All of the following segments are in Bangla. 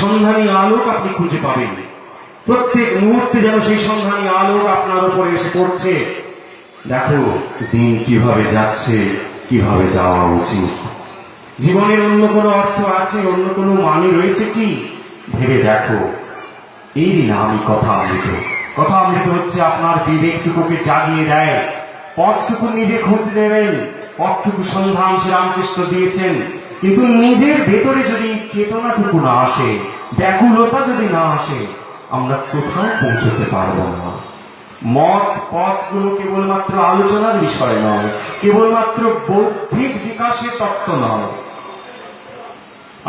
সন্ধানী আলোক আপনি খুঁজে পাবেন। প্রত্যেক মুহূর্তে যেন সেই সন্ধানী আলোক আপনার উপরে এসে পড়ছে। দেখো দিন কিভাবে যাচ্ছে, কিভাবে যাওয়া উচিত। জীবনের অন্য কোনো অর্থ আছে, অন্য কোনো মানে রয়েছে কি? ভেবে দেখো। এই নামই কথা অমৃত। কথা অমৃত হচ্ছে আপনার বিবেকটুকুকে জাগিয়ে দেয়। পথটুকু নিজে খোঁজ নেবেন, পথটুকু সন্ধান শ্রীরামকৃষ্ণ দিয়েছেন। কিন্তু নিজের ভেতরে যদি চেতনাটুকু না আসে, ব্যাকুলতা যদি না আসে, আমরা কোথাও পৌঁছতে পারবো না। মত পথগুলো কেবলমাত্র আলোচনার বিষয় নয়, কেবলমাত্র বৌদ্ধিক বিকাশের তত্ত্ব নয়।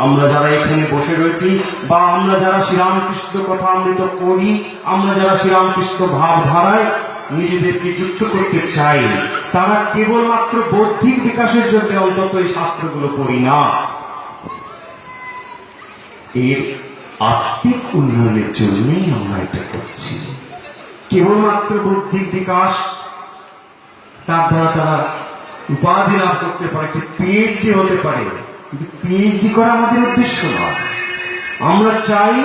আমরা যারা এখানে বসে রয়েছি, বা আমরা যারা শ্রীরামকৃষ্ণ কথা অমৃত করি, আমরা যারা শ্রীরামকৃষ্ণ ভাবধারায় নিজেদেরকে যুক্ত করতে চাই, তারা কেবলমাত্র বৌদ্ধিক বিকাশের জন্য অন্তত এই শাস্ত্রগুলো পড়ি না, এর আত্মিক উন্নয়নের জন্যই আমরা এটা করছি। কেবলমাত্র বৌদ্ধিক বিকাশ, তার দ্বারা তারা উপাধি লাভ করতে পারে, পিএইচডি হতে পারে, কিন্তু পিএইচডি করা আমাদের উদ্দেশ্য নয়। আমরা চাই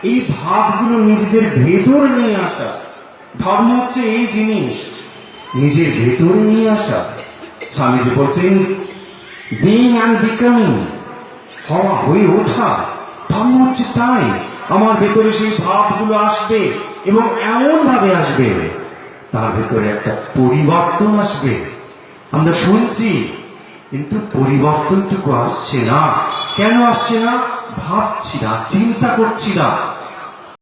এই ভাবগুলো নিজেদের ভেতর নিয়ে আসা। ধর্ম হচ্ছে এই জিনিস, নিজের ভেতরে নিয়ে আসা। স্বামীজি বলছেন বিইং অ্যান্ড বিকামিং, হওয়া হয়ে ওঠা। ধর্ম হচ্ছে তাই। আমার ভেতরে সেই ভাবগুলো আসবে এবং এমন ভাবে আসবে তার ভেতরে একটা পরিবর্তন আসবে। আমরা শুনছি কিন্তু পরিবর্তনটুকু আসছে না। কেন আসছে না? ভাবছি না, চিন্তা করছি না।